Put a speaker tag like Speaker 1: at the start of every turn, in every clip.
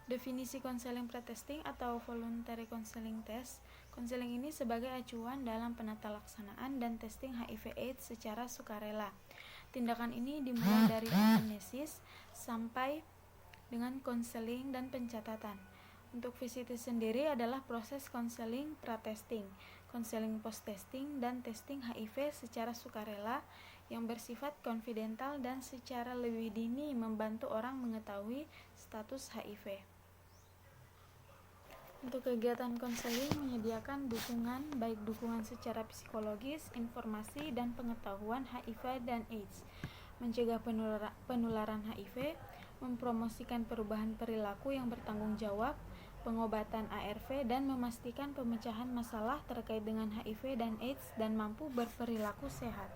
Speaker 1: Definisi konseling pretesting atau voluntary counseling test. Konseling ini sebagai acuan dalam penata laksanaan dan testing HIV/AIDS secara sukarela. Tindakan ini dimulai dari anamnesis sampai dengan konseling dan pencatatan. Untuk VCT sendiri adalah proses konseling pra-testing, konseling post-testing, dan testing HIV secara sukarela yang bersifat konfidental dan secara lebih dini membantu orang mengetahui status HIV. Untuk kegiatan konseling menyediakan dukungan, baik dukungan secara psikologis, informasi, dan pengetahuan HIV dan AIDS, mencegah penularan HIV, mempromosikan perubahan perilaku yang bertanggung jawab, pengobatan ARV, dan memastikan pemecahan masalah terkait dengan HIV dan AIDS dan mampu berperilaku sehat.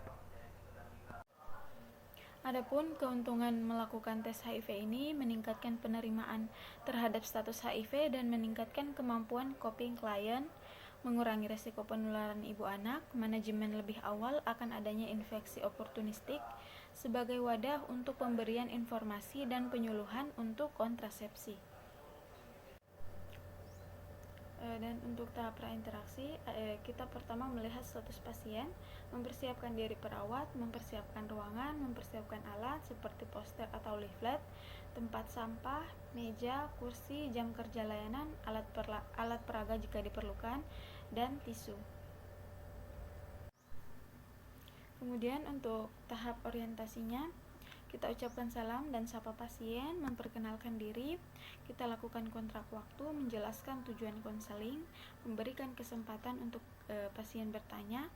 Speaker 1: Adapun keuntungan melakukan tes HIV ini meningkatkan penerimaan terhadap status HIV dan meningkatkan kemampuan coping klien, mengurangi resiko penularan ibu anak, manajemen lebih awal akan adanya infeksi oportunistik sebagai wadah untuk pemberian informasi dan penyuluhan untuk kontrasepsi. Dan untuk tahap prainteraksi, kita pertama melihat status pasien, mempersiapkan diri perawat, mempersiapkan ruangan, mempersiapkan alat seperti poster atau leaflet, tempat sampah, meja, kursi, jam kerja layanan, alat peraga jika diperlukan, dan tisu. Kemudian untuk tahap orientasinya, kita ucapkan salam dan sapa pasien, memperkenalkan diri, kita lakukan kontrak waktu, menjelaskan tujuan konseling, memberikan kesempatan untuk pasien bertanya,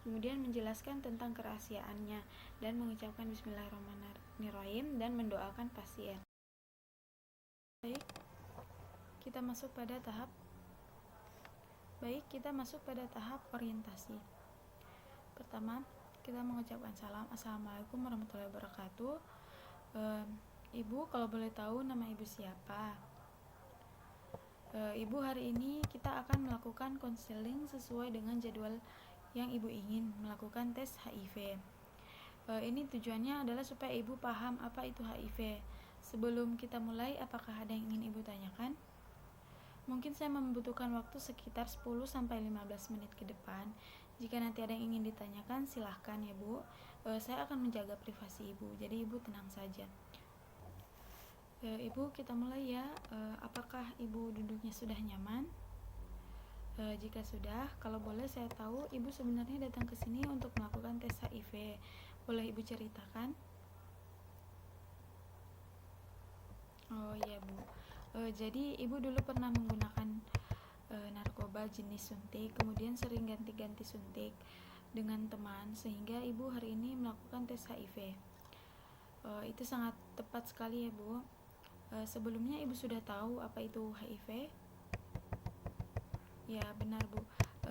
Speaker 1: kemudian menjelaskan tentang kerahasiaannya, dan mengucapkan Bismillahirrahmanirrahim dan mendoakan pasien. Baik, kita masuk pada tahap orientasi. Pertama, kita mengucapkan salam. Assalamualaikum warahmatullahi wabarakatuh. Ibu, kalau boleh tahu nama ibu siapa? Ibu, hari ini kita akan melakukan konseling sesuai dengan jadwal yang ibu ingin melakukan tes HIV. Ini tujuannya adalah supaya ibu paham apa itu HIV. Sebelum kita mulai, apakah ada yang ingin ibu tanyakan? Mungkin saya membutuhkan waktu sekitar 10-15 menit ke depan. Jika nanti ada yang ingin ditanyakan, silahkan ya Bu. Saya akan menjaga privasi Ibu, jadi Ibu tenang saja. Ibu, kita mulai ya. Apakah Ibu duduknya sudah nyaman? Jika sudah, kalau boleh saya tahu Ibu sebenarnya datang ke sini untuk melakukan tes HIV. Boleh Ibu ceritakan? Oh iya Bu. Jadi Ibu dulu pernah menggunakan narkoba jenis suntik, kemudian sering ganti-ganti suntik dengan teman sehingga ibu hari ini melakukan tes HIV. Itu sangat tepat sekali ya Bu. Sebelumnya ibu sudah tahu apa itu HIV? Ya benar Bu.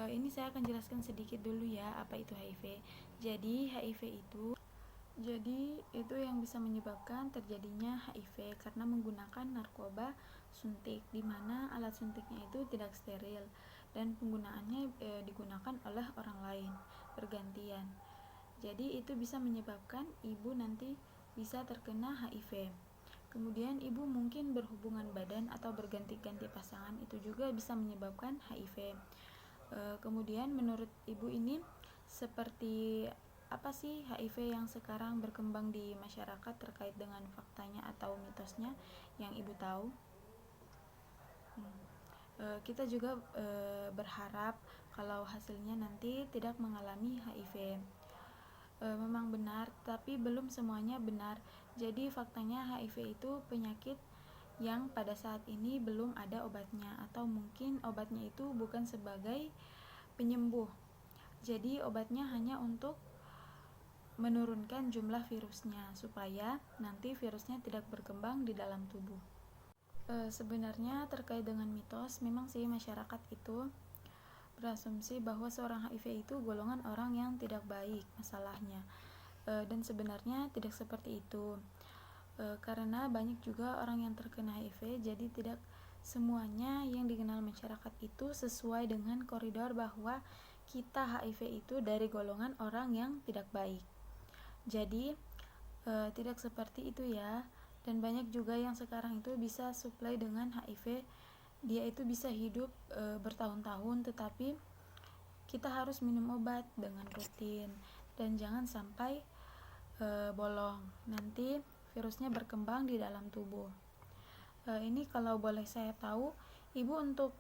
Speaker 1: Ini saya akan jelaskan sedikit dulu ya apa itu HIV. Jadi itu yang bisa menyebabkan terjadinya HIV karena menggunakan narkoba suntik, di mana alat suntiknya itu tidak steril dan penggunaannya digunakan oleh orang lain bergantian. Jadi itu bisa menyebabkan ibu nanti bisa terkena HIV. Kemudian ibu mungkin berhubungan badan atau berganti-ganti pasangan, itu juga bisa menyebabkan HIV. Kemudian menurut ibu ini seperti apa sih HIV yang sekarang berkembang di masyarakat terkait dengan faktanya atau mitosnya yang ibu tahu? Kita juga berharap kalau hasilnya nanti tidak mengalami HIV. Memang benar, tapi belum semuanya benar. Jadi faktanya HIV itu penyakit yang pada saat ini belum ada obatnya, atau mungkin obatnya itu bukan sebagai penyembuh. Jadi obatnya hanya untuk menurunkan jumlah virusnya supaya nanti virusnya tidak berkembang di dalam tubuh. Sebenarnya terkait dengan mitos, memang sih masyarakat itu berasumsi bahwa seorang HIV itu golongan orang yang tidak baik masalahnya, dan sebenarnya tidak seperti itu. Karena banyak juga orang yang terkena HIV, jadi tidak semuanya yang dikenal masyarakat itu sesuai dengan koridor bahwa kita HIV itu dari golongan orang yang tidak baik. Jadi tidak seperti itu ya. Dan banyak juga yang sekarang itu bisa supply dengan HIV, dia itu bisa hidup bertahun-tahun, tetapi kita harus minum obat dengan rutin dan jangan sampai bolong, nanti virusnya berkembang di dalam tubuh. Ini kalau boleh saya tahu, ibu untuk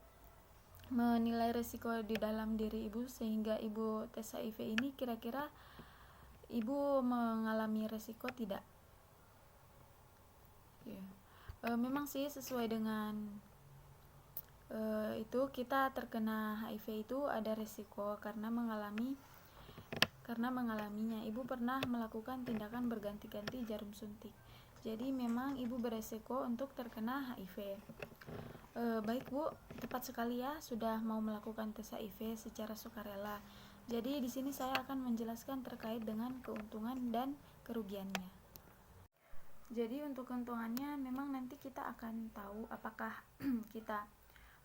Speaker 1: menilai risiko di dalam diri ibu sehingga ibu tes HIV ini, kira-kira ibu mengalami risiko tidak? Memang sih sesuai dengan itu kita terkena HIV itu ada risiko karena mengalaminya. Ibu pernah melakukan tindakan berganti-ganti jarum suntik, jadi memang ibu beresiko untuk terkena HIV. Baik Bu, tepat sekali ya sudah mau melakukan tes HIV secara sukarela. Jadi di sini saya akan menjelaskan terkait dengan keuntungan dan kerugiannya. Jadi untuk keuntungannya memang nanti kita akan tahu apakah kita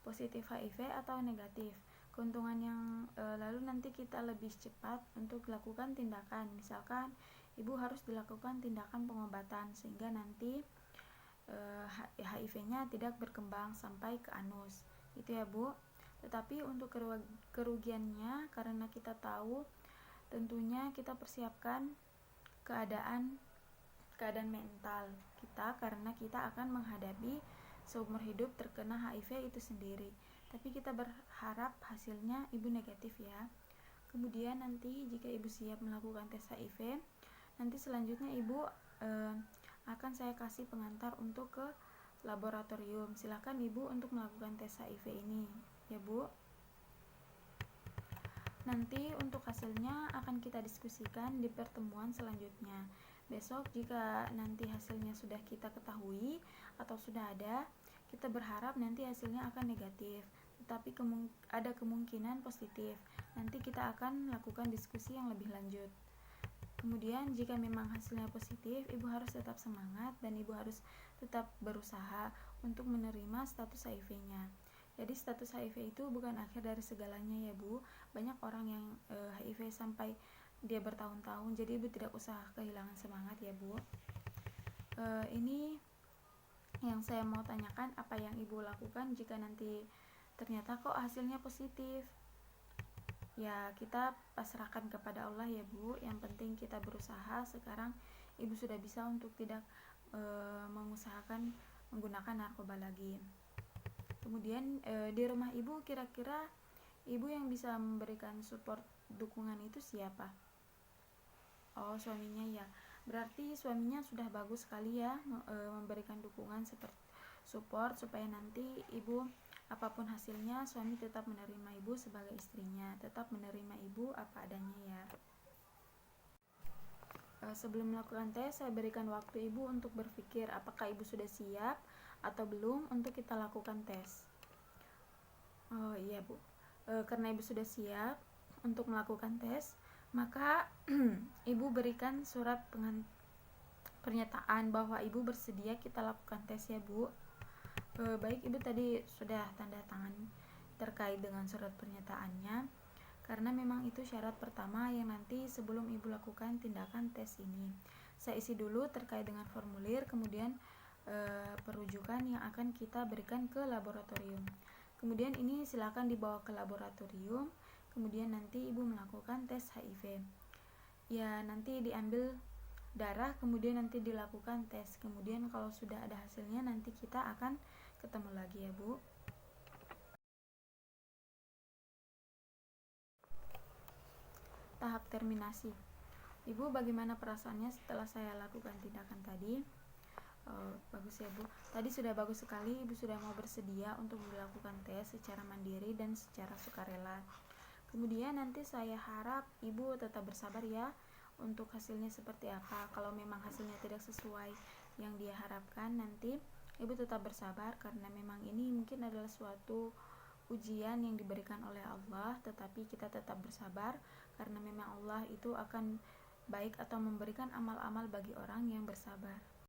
Speaker 1: positif HIV atau negatif. Keuntungan yang lalu nanti kita lebih cepat untuk lakukan tindakan. Misalkan ibu harus dilakukan tindakan pengobatan sehingga nanti HIV-nya tidak berkembang sampai ke anus. Itu ya Bu. Tetapi untuk kerugiannya, karena kita tahu tentunya kita persiapkan keadaan mental kita karena kita akan menghadapi seumur hidup terkena HIV itu sendiri. Tapi kita berharap hasilnya ibu negatif ya. Kemudian nanti jika ibu siap melakukan tes HIV, nanti selanjutnya ibu akan saya kasih pengantar untuk ke laboratorium. Silakan ibu untuk melakukan tes HIV ini ya Bu. Nanti untuk hasilnya akan kita diskusikan di pertemuan selanjutnya. Besok jika nanti hasilnya sudah kita ketahui atau sudah ada, kita berharap nanti hasilnya akan negatif, tetapi ada kemungkinan positif. Nanti kita akan lakukan diskusi yang lebih lanjut. Kemudian jika memang hasilnya positif, ibu harus tetap semangat dan ibu harus tetap berusaha untuk menerima status HIV-nya. Jadi status HIV itu bukan akhir dari segalanya ya Bu. Banyak orang yang HIV sampai dia bertahun-tahun, jadi ibu tidak usah kehilangan semangat ya Bu. Ini yang saya mau tanyakan, apa yang ibu lakukan jika nanti ternyata kok hasilnya positif? Ya kita pasrahkan kepada Allah ya Bu. Yang penting kita berusaha. Sekarang ibu sudah bisa untuk tidak mengusahakan menggunakan narkoba lagi. Kemudian di rumah ibu, kira-kira ibu yang bisa memberikan support dukungan itu siapa? Oh, suaminya ya. Berarti suaminya sudah bagus sekali ya memberikan dukungan seperti support supaya nanti ibu apapun hasilnya, suami tetap menerima ibu sebagai istrinya, tetap menerima ibu apa adanya ya. Sebelum melakukan tes, saya berikan waktu ibu untuk berpikir apakah ibu sudah siap atau belum untuk kita lakukan tes. Oh iya Bu, karena ibu sudah siap untuk melakukan tes, maka ibu berikan surat pernyataan bahwa ibu bersedia kita lakukan tes ya Bu. Baik, ibu tadi sudah tanda tangan terkait dengan surat pernyataannya, karena memang itu syarat pertama yang nanti sebelum ibu lakukan tindakan tes ini. Saya isi dulu terkait dengan formulir, kemudian perujukan yang akan kita berikan ke laboratorium. Kemudian ini silakan dibawa ke laboratorium, kemudian nanti ibu melakukan tes HIV. Ya nanti diambil darah, kemudian nanti dilakukan tes. Kemudian kalau sudah ada hasilnya nanti kita akan ketemu lagi ya Bu. Tahap terminasi. Ibu bagaimana perasaannya setelah saya lakukan tindakan tadi? Bagus ya Bu. Tadi sudah bagus sekali, ibu sudah mau bersedia untuk dilakukan tes secara mandiri dan secara sukarela. Kemudian nanti saya harap ibu tetap bersabar ya untuk hasilnya seperti apa. Kalau memang hasilnya tidak sesuai yang dia harapkan, nanti ibu tetap bersabar karena memang ini mungkin adalah suatu ujian yang diberikan oleh Allah, tetapi kita tetap bersabar karena memang Allah itu akan baik atau memberikan amal-amal bagi orang yang bersabar.